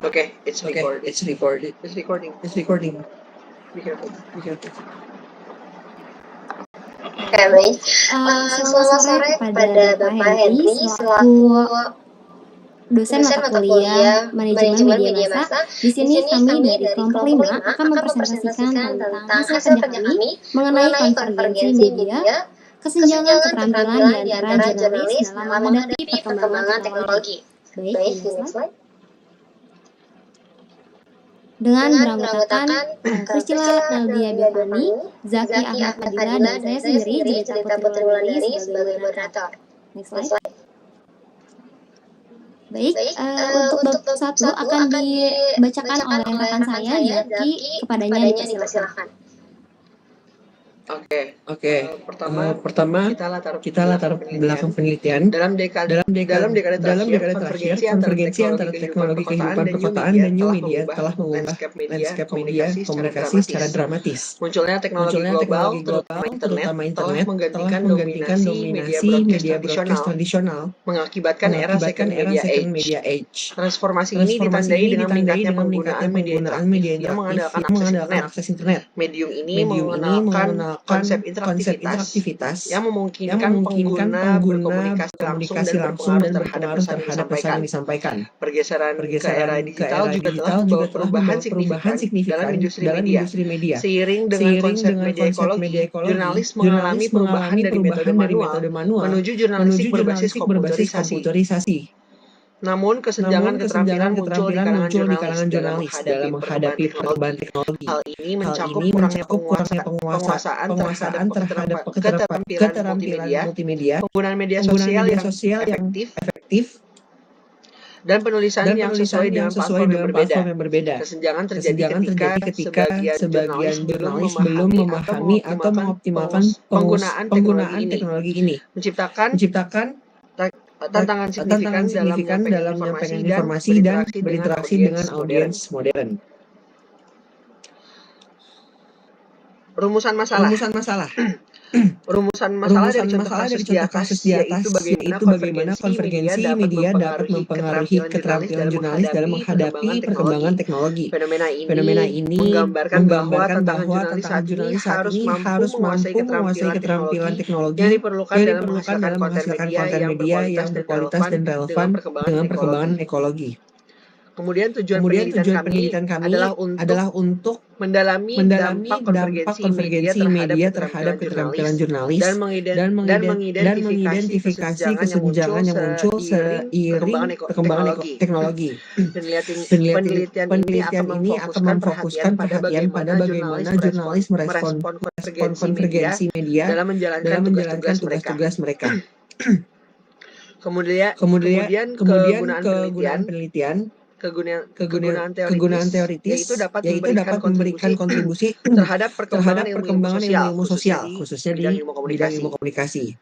Okay, it's recording. It's recorded. It's recording. It's recording. Be careful. Be careful. Oke, baik. Selamat sore kepada Bapak Henry selaku dosen mata kuliah Manajemen Media Massa. Di sini kami dari kelompok 5 akan mempresentasikan tentang hasil kerja kami mengenai konvergensi media, kesenjangan keterampilan di antara jurnalis dalam menghadapi perkembangan teknologi. Baik, next slide. Dengan beranggotakan Priscilla Naldia Biavani, Zaki Ahmad Fadila, dan saya sendiri, Jelita Putri Wulandari sebagai moderator. Next slide. Baik, untuk bab 1 akan dibacakan oleh rekan saya, Zaki, kepadanya dipersilakan. Oke. Pertama kita latar belakang penelitian dalam dekade terakhir konvergensi antara teknologi kehidupan perkotaan dan new media telah mengubah landscape media komunikasi secara dramatis. Munculnya teknologi global terutama internet telah menggantikan dominasi media broadcast tradisional, mengakibatkan era second media age. Transformasi ini ditandai dengan meningkatnya penggunaan media yang mengandalkan akses internet. Medium ini mengenalkan konsep interaktivitas yang memungkinkan pengguna berkomunikasi langsung dan berpengaruh terhadap pesan yang disampaikan. Pergeseran ke era digital juga telah membawa perubahan signifikan dalam industri media. Seiring dengan konsep media ekologi, jurnalis mengalami perubahan dari metode manual menuju jurnalistik berbasis komputerisasi. Namun kesenjangan keterampilan muncul di kalangan jurnalis dalam menghadapi perkembangan teknologi. Hal ini mencakup kurangnya penguasaan terhadap keterampilan multimedia, penggunaan media sosial yang efektif, dan penulisan yang sesuai dengan platform yang berbeda. Kesenjangan terjadi ketika sebagian jurnalis belum memahami atau mengoptimalkan penggunaan teknologi ini, menciptakan tantangan signifikan dalam menyampaikan informasi dan berinteraksi dengan audiens modern. Rumusan masalah dari contoh kasus di atas yaitu bagaimana konvergensi media dapat mempengaruhi keterampilan jurnalis dalam menghadapi perkembangan teknologi. Fenomena ini menggambarkan bahwa tantangan jurnalis saat ini harus mampu menguasai keterampilan teknologi yang diperlukan dalam menghasilkan konten media yang berkualitas dan relevan dengan perkembangan ekologi. Kemudian tujuan penelitian kami adalah untuk mendalami dampak konvergensi media terhadap keterampilan jurnalis dan mengidentifikasi kesenjangan yang muncul seiring perkembangan teknologi. Penelitian ini akan memfokuskan perhatian pada bagaimana jurnalis merespon konvergensi media dalam menjalankan tugas-tugas mereka. Kemudian kegunaan penelitian, kegunaan teoritis yaitu dapat memberikan kontribusi terhadap perkembangan ilmu sosial khususnya di bidang ilmu komunikasi.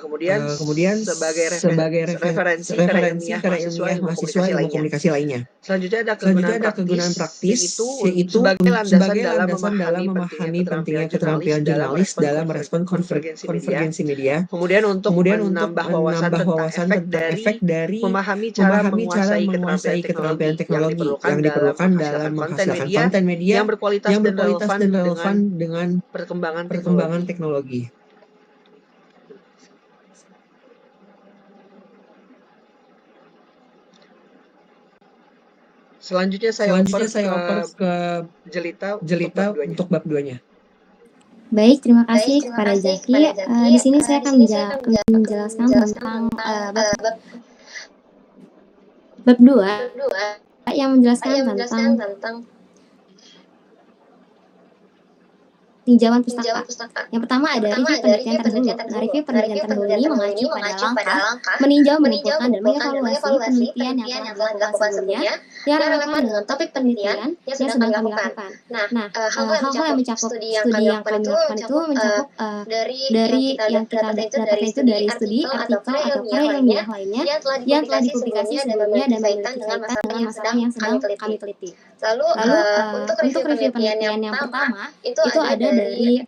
Kemudian sebagai referensi karya ilmiah mahasiswa ilmu komunikasi lainnya. Selanjutnya ada kegunaan praktis yaitu sebagai landasan dalam memahami pentingnya keterampilan jurnalis dalam merespon konvergensi media. Kemudian untuk menambah wawasan tentang efek dari memahami cara menguasai keterampilan teknologi yang diperlukan dalam menghasilkan konten media yang berkualitas dan relevan dengan perkembangan teknologi. Selanjutnya saya oper ke Jelita untuk bab 2-nya. Baik, terima kasih kepada Zaki. Di sini saya akan menjelaskan tentang bab 2 yang menjelaskan tentang tinjauan pustaka. Yang pertama ada review penelitian terdahulu. Nah, review penelitian terdahulu ini mengacu pada langkah meninjau, mengumpulkan, dan mengevaluasi penelitian yang telah dilakukan sebelumnya yang relevan dengan topik penelitian yang sedang kami lakukan. Nah, hal-hal yang mencakup studi yang kami lakukan itu mencakup dari yang kita dapatkan itu dari studi, artikel, atau karya ilmiah lainnya yang telah dipublikasi sebelumnya dan memiliki kaitan dengan masalah yang sedang kami teliti. Lalu untuk review penelitian yang pertama itu ada dari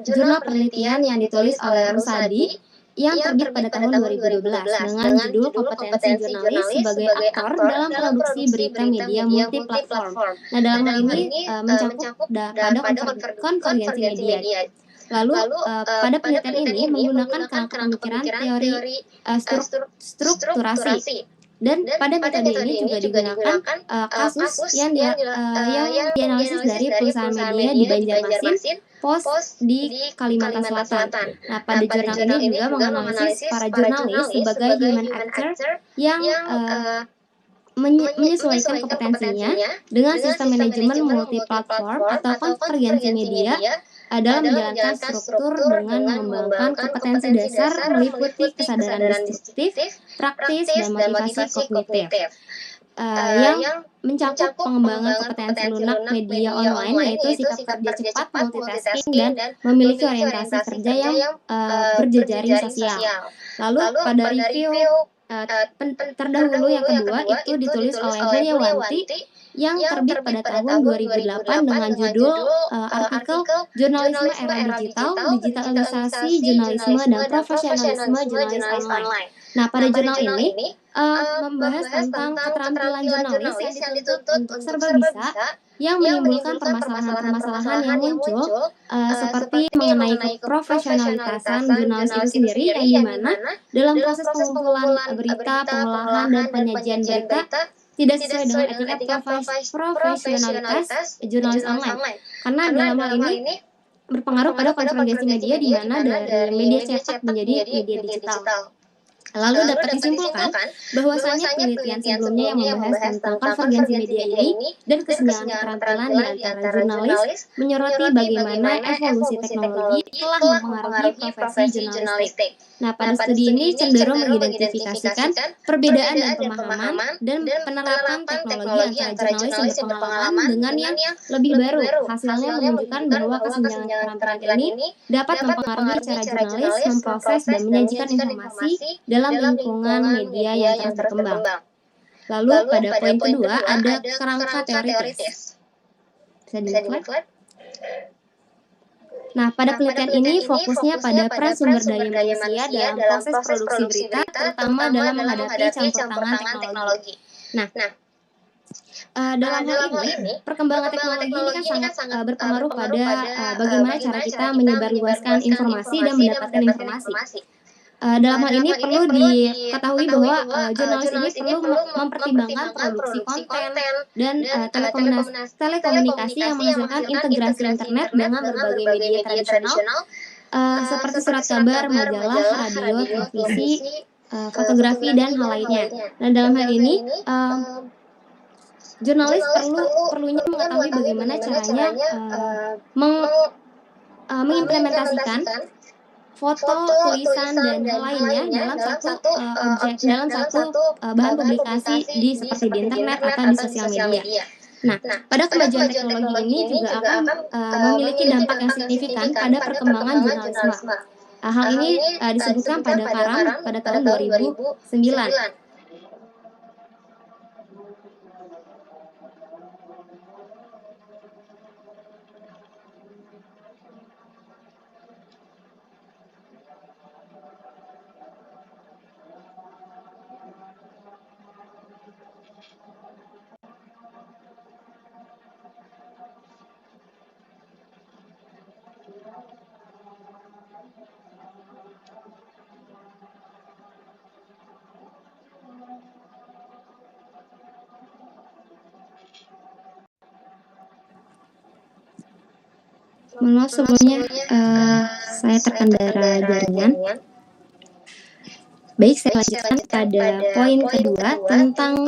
jurnal penelitian yang ditulis oleh Rusadi yang terbit pada tahun 2012 dengan judul Kompetensi Jurnalis sebagai Aktor dalam Produksi Berita Media Multiplatform. Nah, dalam hal ini mencakup pada konvergensi media. Lalu pada penelitian ini menggunakan kerangka pemikiran teori strukturasi. Dan pada metode ini juga digunakan kasus yang dianalisis dari perusahaan media di Banjarmasin, Pos di Kalimantan Selatan. Nah, pada jurnal ini juga menganalisis para jurnalis sebagai human actor yang menyesuaikan kompetensinya dengan sistem manajemen multiplatform atau konvergensi media dalam menjalankan struktur dengan mengembangkan kompetensi dasar meliputi kesadaran destruktif, praktis, dan motivasi kognitif. Yang mencakup pengembangan kompetensi lunak media online, yaitu sikap kerja cepat, multitasking, dan memiliki orientasi kerja yang berjejaring sosial. Lalu pada review terdahulu yang kedua itu ditulis oleh Heliawanti yang terbit pada tahun 2008 dengan judul artikel Jurnalisme Era Digital, Digitalisasi Jurnalisme dan Profesionalisme Jurnalis Online. Nah, pada jurnal ini membahas tentang keterampilan jurnalis yang dituntut untuk serba bisa yang menimbulkan permasalahan-permasalahan yang muncul seperti mengenai keprofesionalitasan jurnalis itu sendiri, yang dimana dalam proses pengumpulan berita, pengolahan, dan penyajian berita tidak sesuai dengan etika profesionalitas jurnalis online. Karena dalam hal ini berpengaruh pada konvergensi media di mana dari media cetak menjadi media digital. Lalu dapat disimpulkan bahwasanya penelitian sebelumnya yang membahas tentang konvergensi media ini dan kesenjangan keterampilan di antara jurnalis menyoroti bagaimana evolusi teknologi telah mempengaruhi profesi jurnalistik. Nah, pada studi ini cenderung mengidentifikasikan perbedaan dan pemahaman dan penerapan teknologi antara jurnalis yang berpengalaman dengan yang lebih baru. Hasilnya menunjukkan bahwa kesenjangan keterampilan ini dapat mempengaruhi cara jurnalis memproses dan menyajikan informasi dalam lingkungan media yang terus berkembang. Lalu pada poin kedua ada kerangka teoritis. Bisa dilihat? Nah, pada penelitian ini fokusnya pada peran sumber daya manusia dalam proses produksi berita, terutama dalam menghadapi campur tangan teknologi. Nah, dalam hal ini, perkembangan teknologi ini kan sangat berpengaruh pada bagaimana cara kita menyebarluaskan informasi dan mendapatkan informasi. Dalam hal ini perlu diketahui bahwa jurnalis ini perlu mempertimbangkan produksi konten dan telekomunikasi yang menghasilkan integrasi internet dengan berbagai media tradisional seperti surat kabar, majalah, radio, televisi, fotografi, dan hal lainnya. Nah, dalam hal ini jurnalis perlunya mengetahui bagaimana caranya mengimplementasikan foto, tulisan, dan hal lainnya dalam satu bahan publikasi seperti di internet atau di sosial media. Nah, pada kemajuan teknologi ini juga akan memiliki dampak yang signifikan pada perkembangan jurnalisme. Hal ini disebutkan pada Karam pada tahun 2009. Maaf sebelumnya saya terkendala jaringan. Baik, saya lanjutkan pada poin kedua tentang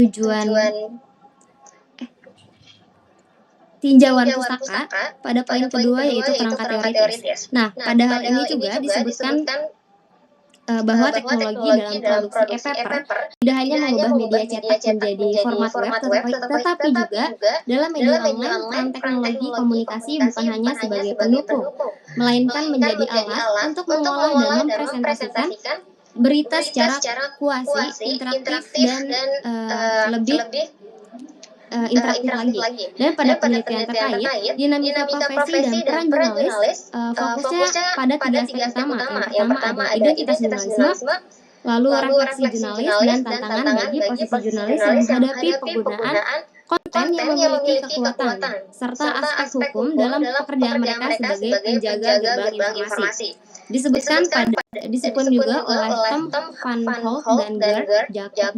tujuan tinjauan pustaka. Pada poin kedua yaitu kerangka teoritis. Nah, pada hal ini juga disebutkan bahwa teknologi dalam produksi e-paper tidak hanya mengubah media cetak menjadi format web, tetapi juga dalam media online, peran teknologi komunikasi bukan hanya sebagai pendukung, melainkan menjadi alat untuk mengolah dan mempresentasikan berita secara kuasi, interaktif, dan lebih interaktif lagi. Dan pada penelitian terkait, dinamika profesi dan peran jurnalis fokusnya pada 3 aspek utama. Yang pertama ada identitas jurnalisme, lalu refleksi jurnalis dan tantangan bagi posisi jurnalis yang menghadapi penggunaan konten yang memiliki kekuatan, serta aspek hukum dalam pekerjaan mereka sebagai penjaga gerbang informasi. Disebutkan juga oleh Tom Van Holt dan Jacob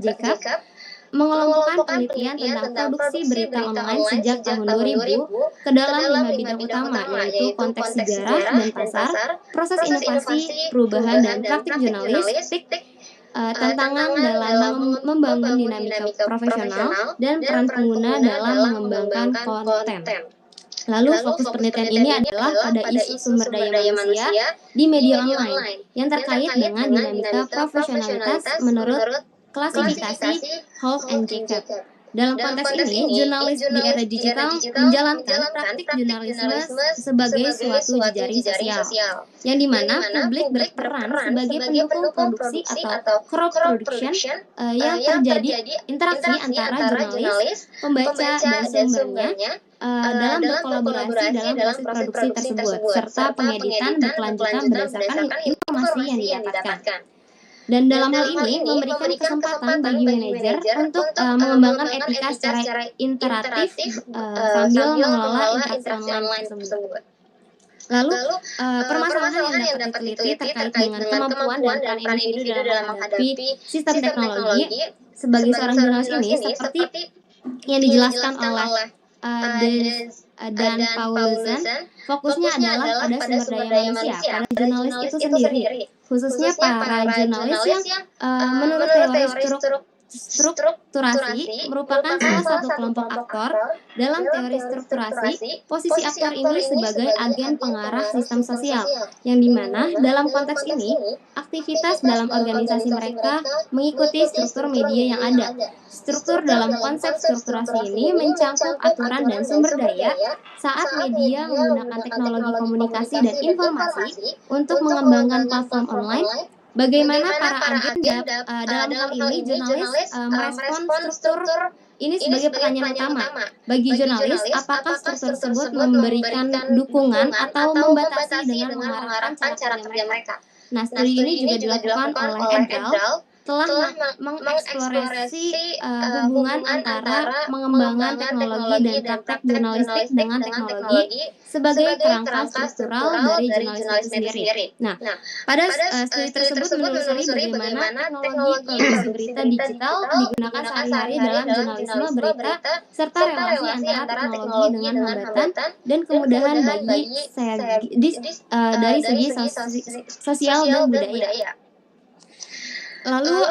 mengelompokkan penelitian tentang produksi berita online sejak tahun 2000 ke dalam 5 bidang utama, yaitu konteks sejarah dan pasar, proses inovasi, perubahan dan praktik jurnalistik, tantangan dalam membangun dinamika profesional, dan peran pengguna dalam mengembangkan konten. Lalu fokus penelitian ini adalah pada isu sumber daya manusia di media online yang terkait dengan dinamika profesionalitas menurut klasifikasi Holt and Jacob. Dalam konteks ini, jurnalis di era digital menjalankan praktik jurnalisme sebagai suatu jejaring sosial, yang dimana publik berperan sebagai pendukung produksi atau crowd-production yang terjadi interaksi antara jurnalis, pembaca, dan sumbernya dalam berkolaborasi dalam proses produksi tersebut, serta pengeditan berkelanjutan berdasarkan informasi yang didapatkan. Dan dalam hal ini memberikan kesempatan bagi manajer untuk mengembangkan etika secara interaktif sambil mengelola interaksi online tersebut. Lalu permasalahan yang dapat diteliti terkait dengan kemampuan dan peran individu dalam menghadapi sistem teknologi sebagai seorang jurnalis ini seperti yang dijelaskan oleh Dan Paulussen, fokusnya adalah pada sumber daya manusia, pada jurnalis itu sendiri, khususnya para jurnalis yang menurut teori strukturasi merupakan salah satu kelompok aktor. Dalam teori strukturasi, posisi aktor ini sebagai agen pengarah sistem sosial, yang dimana dalam konteks ini, aktivitas dalam organisasi mereka mengikuti struktur media yang ada. Struktur dalam konsep strukturasi ini mencakup aturan dan sumber daya saat media menggunakan teknologi komunikasi dan informasi untuk mengembangkan platform online. Bagaimana para agen dalam hal ini jurnalis merespon struktur ini sebagai pertanyaan utama. Bagi jurnalis, apakah struktur tersebut memberikan dukungan atau membatasi dengan mengarahkan cara kerja mereka? Nah, studi ini juga dilakukan oleh Edgal, telah mengeksplorasi hubungan antara mengembangkan teknologi dan praktek jurnalistik dengan teknologi sebagai kerangka struktural dari jurnalistik itu sendiri. Nah, pada studi tersebut menelusuri bagaimana teknologi produksi berita digital digunakan sehari-hari dalam jurnalisme berita serta relasi antara teknologi dengan hambatan dan kemudahan dari segi sosial dan budaya. Lalu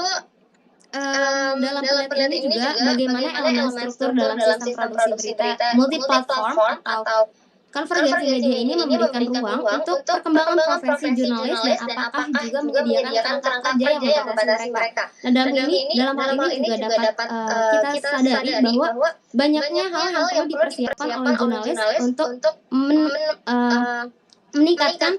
dalam penelitian ini juga bagaimana elemen struktur dalam sistem produksi berita multiplatform atau konvergensi media ini memberikan ruang untuk perkembangan profesi jurnalis dan apakah juga menyediakan kerangka kerja yang membatasi mereka. Nah, dalam hal ini juga dapat kita sadari bahwa banyaknya hal yang perlu dipersiapkan oleh jurnalis untuk meningkatkan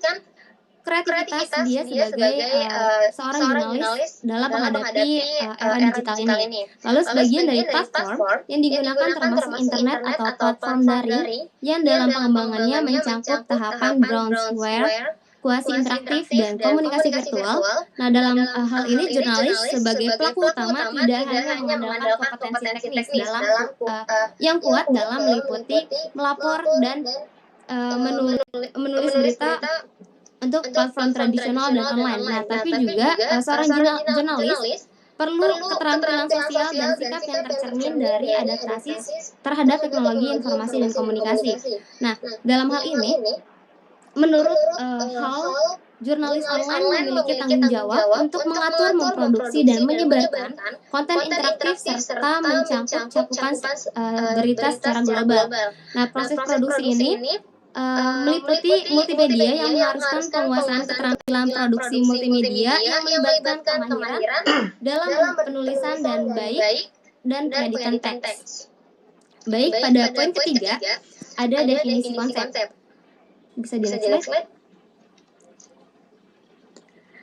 kreativitas dia sebagai seorang jurnalis dalam menghadapi era digital ini. Lalu sebagian dari platform yang digunakan termasuk internet atau platform daring yang dalam pengembangannya mencakup tahapan browseware, kuasi interaktif, dan komunikasi virtual. Nah, dalam hal ini jurnalis sebagai pelaku utama tidak hanya mengandalkan kompetensi teknis yang kuat dalam meliputi, melapor, dan menulis berita untuk platform tradisional dan online. Nah, tapi juga seorang jurnalis perlu keterampilan sosial dan sikap yang tercermin dari adaptasi terhadap teknologi informasi dan komunikasi. Nah, dalam hal ini, menurut jurnalis online memiliki tanggung jawab untuk mengatur, memproduksi, dan menyebarkan konten interaktif serta cakupan berita secara global. Nah, proses produksi ini meliputi multimedia yang mengharuskan penguasaan keterampilan produksi multimedia yang melibatkan kemahiran dalam penulisan dan pengeditan teks. Baik, pada poin ketiga ada definisi konsep. Bisa di next slide.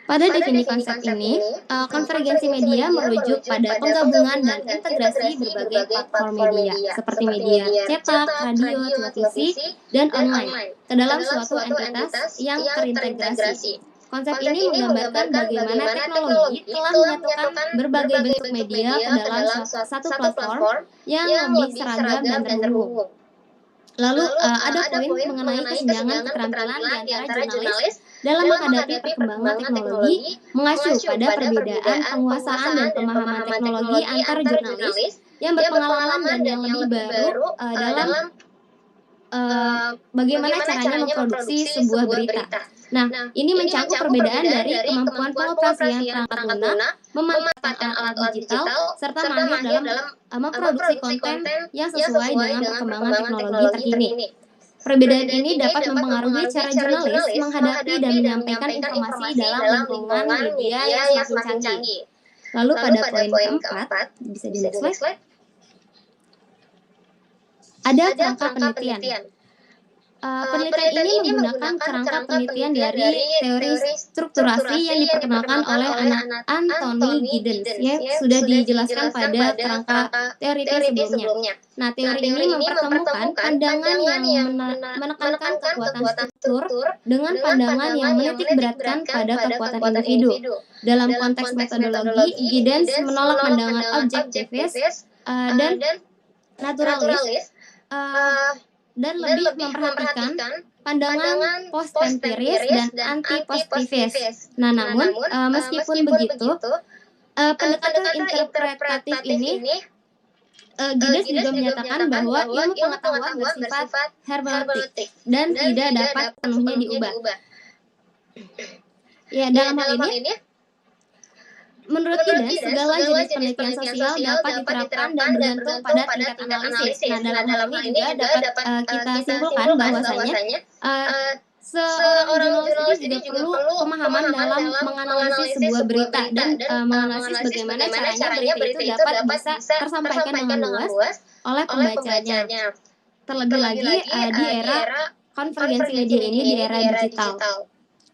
Pada definisi konsep ini, konvergensi media merujuk pada penggabungan dan integrasi berbagai platform media, seperti media cetak, radio, televisi, dan online, ke dalam suatu entitas yang terintegrasi. Konsep ini menggambarkan bagaimana teknologi telah menyatukan berbagai bentuk media ke dalam satu platform yang lebih seragam dan terhubung. Lalu ada poin mengenai kesenjangan keterampilan di antara jurnalis dalam menghadapi perkembangan teknologi, mengacu pada perbedaan penguasaan dan pemahaman teknologi antar jurnalis yang berpengalaman dan yang lebih baru dalam bagaimana caranya memproduksi sebuah berita. Nah, ini mencakup perbedaan dari kemampuan pengoperasian perangkat lunak, memanfaatkan alat digital, serta mahir dalam memproduksi konten yang sesuai dengan perkembangan teknologi terkini. Perbedaan ini dapat mempengaruhi cara jurnalis menghadapi dan menyampaikan informasi dalam lingkungan media yang semakin canggih. Lalu pada poin keempat, bisa di next slide, ada kerangka penelitian. Penelitian ini menggunakan kerangka penelitian dari teori strukturasi yang diperkenalkan oleh Anthony Giddens, ya, sudah dijelaskan pada kerangka teori sebelumnya. Nah, teori ini mempertemukan pandangan yang menekankan kekuatan struktur dengan pandangan yang menitik beratkan pada kekuatan individu. Dalam konteks metodologi, Giddens menolak pandangan objektivis dan naturalis, dan lebih memperhatikan pandangan post-empiris dan anti-positivis. Nah, namun meskipun begitu, pendekatan interpretatif ini Giddens juga menyatakan bahwa ilmu pengetahuan bersifat hermeneutik dan tidak dapat sepenuhnya diubah. Ya, dalam hal ini, menurut Giddens, segala jenis penelitian sosial dapat diterapkan dan bergantung pada tingkat analisis. Nah, dalam hal ini juga dapat kita simpulkan bahwasanya seorang jurnalis ini juga perlu pemahaman dalam menganalisis sebuah berita dan menganalisis bagaimana caranya berita itu dapat bisa tersampaikan dengan luas oleh pembacanya. Terlebih lagi di era konvergensi media ini, di era digital.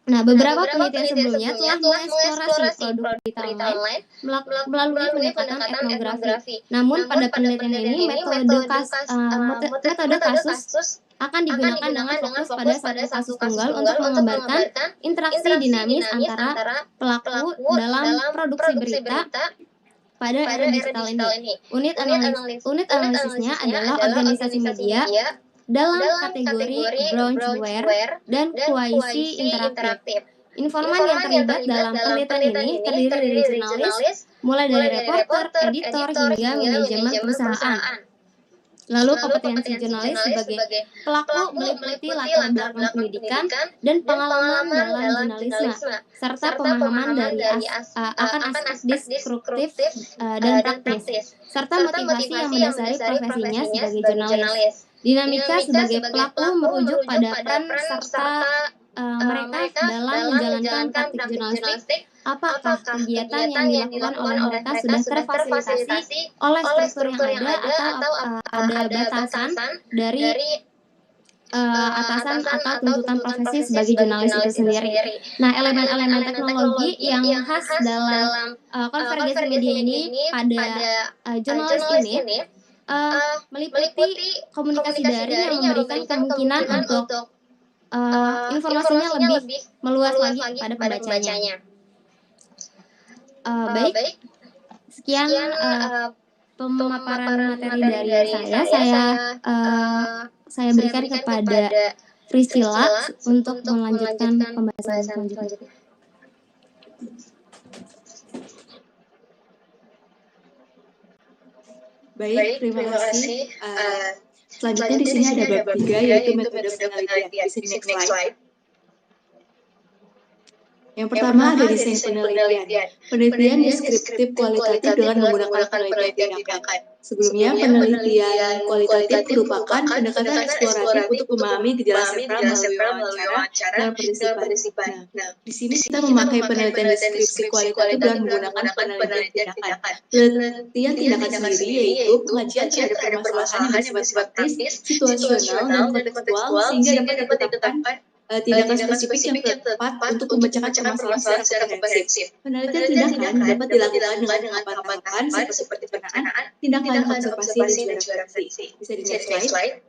Nah, beberapa penelitian sebelumnya telah mengeksplorasi produk berita online melalui pendekatan etnografi. Namun, pada penelitian ini, metode kasus akan digunakan dengan fokus pada satu kasus tunggal untuk menggambarkan interaksi dinamis antara pelaku dalam produksi berita pada era digital ini. Unit analisisnya adalah organisasi media dalam kategori Braunschweig dan kualisi interaktif. Informan yang terlibat dalam penelitian ini terdiri dari jurnalis, mulai dari reporter, editor, hingga manajemen perusahaan. Lalu kompetensi jurnalis sebagai pelaku meliputi latar belakang pendidikan dan pengalaman dalam jurnalisme, serta pemahaman dari akan aspek deskriptif dan praktis, serta motivasi yang mendasari profesinya sebagai jurnalis. Dinamika sebagai pelaku merujuk pada peran serta mereka dalam menjalankan praktik jurnalistik. Apakah kegiatan yang dilakukan oleh mereka sudah terfasilitasi oleh struktur yang ada atau ada batasan dari atasan atau tuntutan profesi sebagai jurnalis itu sendiri. Nah, elemen-elemen teknologi yang khas dalam konvergensi media ini pada jurnalis ini meliputi komunikasi daring yang memberikan kemungkinan untuk informasinya lebih meluas lagi pada pembacanya. Baik, sekian pemaparan materi dari saya berikan kepada Priscilla untuk melanjutkan pembahasan selanjutnya. Baik, terima kasih. Selanjutnya di sini ada bab 3 yaitu metode penelitian. Bisa di next slide. Yang pertama ada desain penelitian. Penelitian deskriptif kualitatif dengan menggunakan penelitian tindakan. Sebelumnya, penelitian kualitatif merupakan pendekatan eksploratif untuk memahami gejala sentral melalui wawancara dan partisipan. Nah, di sini kita memakai penelitian deskriptif kualitatif dengan menggunakan penelitian tindakan. Penelitian tindakan sendiri yaitu pengajian terhadap permasalahan yang bersifat praktis, situasional, dan kontekstual sehingga dapat ditetapkan tindakan spesifik yang tepat untuk memecahkan permasalahan secara komprehensif. Penelitian tindakan dapat dilakukan dengan 8 tahapan seperti perencanaan, tindakan, observasi, dan juga refleksi. Bisa di next slide.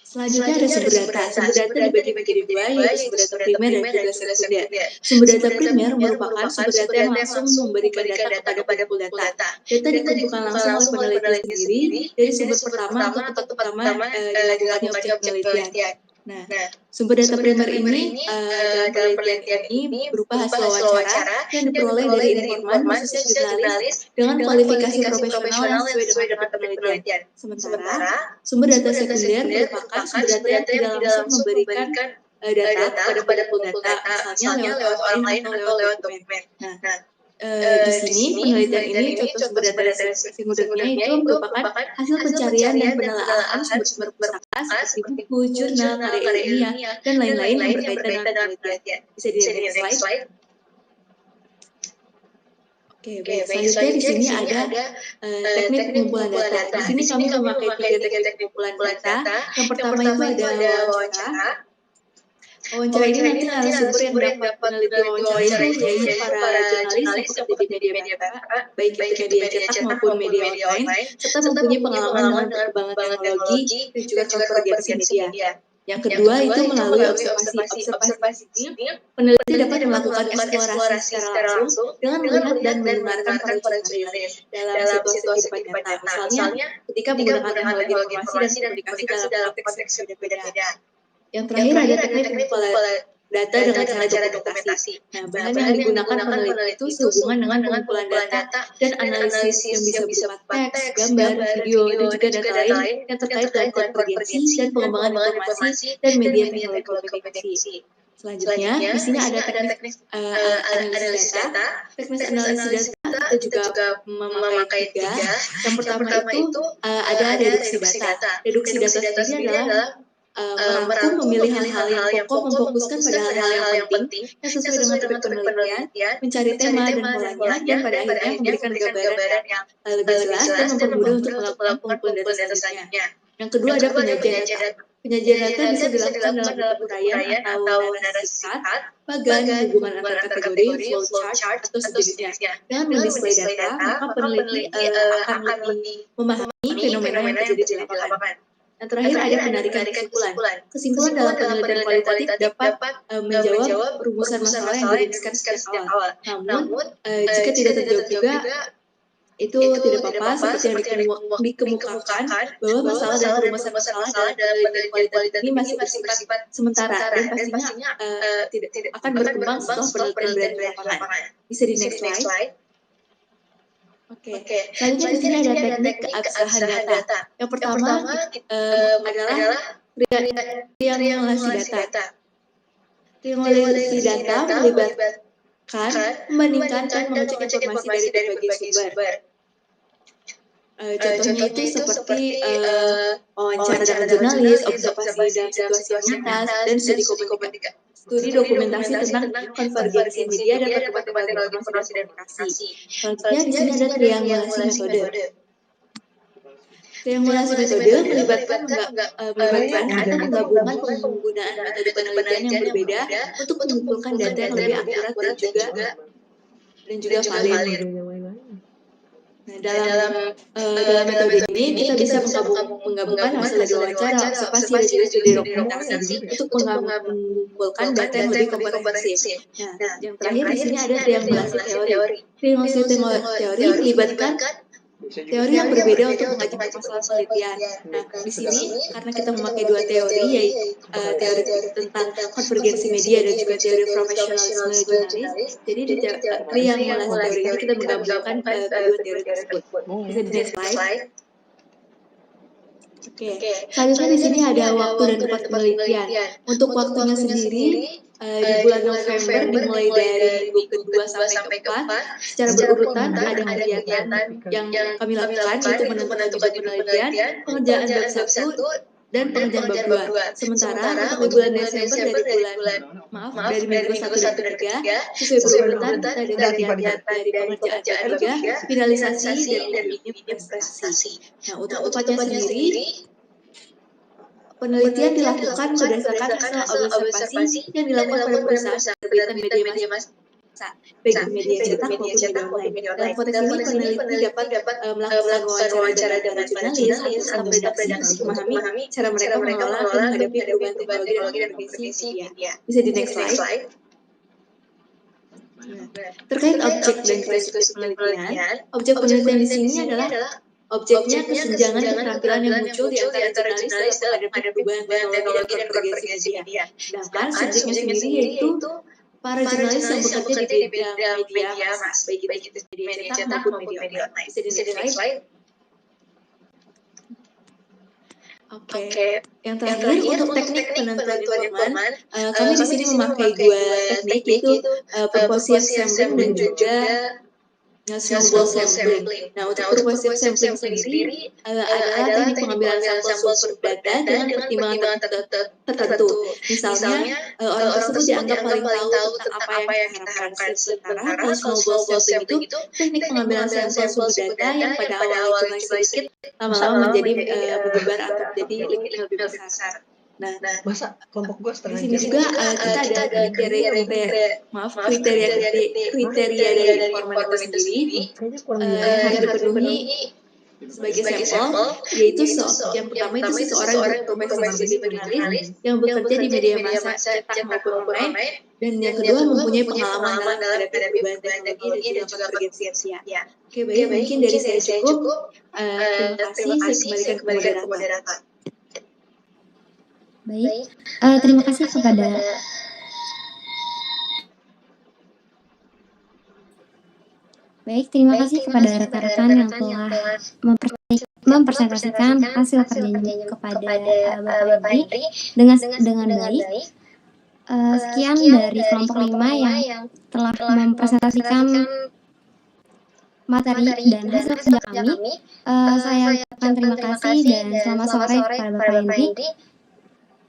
Selanjutnya ada sumber data. Sumber data dibagi menjadi dua, yaitu sumber data primer dan juga sekunder. Sumber data primer merupakan sumber data yang langsung memberikan data kepada pembekuh data. Data dikumpulkan langsung oleh peneliti sendiri dari sumber pertama atau tempat pertama dilakukannya objek penelitian. Nah, sumber data primer ini dalam penelitian ini berupa hasil wawancara yang diperoleh dari informan, khususnya jurnalis, dengan kualifikasi profesional yang sesuai dengan topik penelitian. Sementara, sumber data sekunder merupakan sumber data yang tidak langsung memberikan data kepada pembekuh data, misalnya lewat orang lain atau lewat dokumen. Di sini penelitian ini contoh sumber data sekundernya itu merupakan hasil pencarian dan penelaan sumber pustaka seperti buku, jurnal, karya ilmiah, dan lain-lain yang berkaitan dengan penelitian. Bisa di next slide. Oke, baik. Selanjutnya di sini ada teknik pengumpulan data. Di sini kami memakai 3 teknik pengumpulan data. Yang pertama itu ada wawancara. Wawancara ini nanti narasumber yang dapat peneliti wawancara yaitu para jurnalis yang bekerja di media massa, baik itu media cetak maupun media online, serta mempunyai pengalaman dengan perkembangan teknologi dan juga konvergensi media. Yang kedua itu melalui observasi ini, peneliti dapat melakukan eksplorasi secara langsung dengan melihat dan mendengarkan para jurnalis dalam situasi kehidupan nyata. Misalnya ketika menggunakan teknologi informasi dan komunikasi dalam konteks yang berbeda. Yang terakhir ada teknik pengumpulan data dengan cara dokumentasi. Nah, bahan yang digunakan peneliti itu sehubungan dengan pengumpulan data dan analisis yang bisa berupa teks, gambar, video, dan juga data lain yang terkait dengan konvergensi dan pengembangan informasi dan media teknologi komunikasi. Selanjutnya, di sini ada teknik analisis data. Teknik analisis data kita juga memakai 3. Yang pertama itu ada reduksi data. Reduksi data sendiri adalah merangkum, memilih hal-hal yang pokok, memfokuskan pada hal-hal yang penting yang sesuai dengan topik penelitian, mencari tema dan polanya, dan pada akhirnya memberikan gambaran yang lebih jelas dan mempermudah untuk melakukan pengumpulan data selanjutnya. Yang kedua ada penyajian data. Penyajian data bisa dilakukan dalam bentuk uraian atau narasi singkat, bagan, hubungan antar kategori, flowchart, atau sejenisnya. Dengan mendisplay data, maka peneliti akan lebih memahami fenomena yang terjadi di lapangan. Yang terakhir ada penarikan kesimpulan. Kesimpulan dalam penelitian kualitatif dapat menjawab rumusan masalah yang dirumuskan sejak awal. Namun, jika tidak terjawab juga, itu tidak apa-apa, seperti yang dikemukakan bahwa masalah dan rumusan masalah dalam penelitian kualitatif ini masih bersifat sementara dan pastinya tidak akan berkembang setelah penelitian berada di lapangan. Bisa di next slide. Oke. Selanjutnya di sini ada teknik keabsahan data. Yang pertama adalah triangulasi data. Triangulasi data melibatkan membandingkan dan mengecek informasi dari berbagai sumber. Contohnya itu seperti wawancara dengan jurnalis, observasi dalam situasi yang nyata, dan studi dokumentasi tentang konvergensi media dan perkembangan informasi dan komunikasi. Selanjutnya di sini ada triangulasi metode. Triangulasi metode melibatkan atau menggabungkan penggunaan metode penelitian yang berbeda untuk mengumpulkan data yang lebih akurat dan juga valid. Nah, dalam metode ini kita bisa menggabungkan hasil dari wawancara, observasi, dan juga studi dokumentasi untuk mengumpulkan data yang lebih komprehensif. Nah, yang terakhir di sini ada triangulasi teori. Triangulasi teori melibatkan teori yang berbeda untuk mengaji permasalahan penelitian. Nah, di sini karena kita memakai 2 teori, yaitu teori tentang konvergensi media dan juga teori profesionalisme jurnalis. Jadi di triangulasi teori ini kita menggabungkan kedua teori tersebut. Bisa di next slide. Oke. Selanjutnya di sini ada waktu dan tempat penelitian. Untuk waktunya sendiri di bulan November dimulai dari minggu kedua sampai ke-4 secara berurutan ada kegiatan yang kami lakukan, yaitu menentukan tujuan penelitian, pengerjaan bab 1 dan pengerjaan bab 2. Sementara untuk bulan Desember dari minggu 1 dan 3 sesuai berurutan kita ada kegiatan dari pengerjaan bab 3, finalisasi dan presentasi. Nah, untuk tempatnya sendiri Penelitian dilakukan berdasarkan hasil observasi yang dilakukan pada perusahaan penerbitan media massa, baik di media cetak maupun media online. Dalam konteks ini, peneliti dapat melakukan wawancara dengan para jurnalis atau staf redaksi untuk memahami cara mereka mengelola dan menghadapi perubahan teknologi dan kompetensi media. Bisa di next slide. Terkait objek dan prinsip penelitian, objek penelitian di sini adalah objeknya kesenjangan keterampilan yang muncul di antara jurnalis dalam menghadapi perubahan teknologi dan konvergensi media. Sedangkan subjeknya sendiri yaitu para jurnalis yang bekerja di bidang media massa, baik itu media cetak maupun media online. Bisa di next slide. Oke. Yang terakhir untuk teknik penentuan informan, kami di sini memakai dua teknik, yaitu purposive sampling dan juga snowball sampling. Nah, untuk purposive sampling sendiri adalah teknik pengambilan sampel sumber data dengan pertimbangan tertentu. Misalnya, orang tersebut dianggap paling tahu tentang apa yang kita harapkan. Sementara kalau snowball sampling itu teknik pengambilan sampel sumber data yang pada awalnya cuma sedikit, lama-lama menjadi berdebar atau menjadi lebih besar. Nah, masa kelompok gue setengah di sini juga kita ada kriteria dari informan itu sendiri harus dipenuhi sebagai sampel, yaitu yang pertama itu seseorang yang berprofesi sebagai jurnalis yang bekerja di media massa cetak maupun online, dan yang kedua mempunyai pengalaman dalam menghadapi perubahan teknologi dan juga konvergensi. Oke, baik, mungkin dari saya cukup. Terima kasih, saya kembalikan ke moderator. Baik, terima kasih kepada rekan-rekan yang telah mempresentasikan hasil kerjanya kepada Bapak Indri dengan baik. Sekian dari kelompok 5 yang telah mempresentasikan materi dan hasil kerja kami. Saya ucapkan terima kasih dan selamat sore kepada Bapak Indri.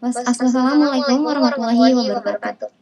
Wassalamualaikum warahmatullahi wabarakatuh.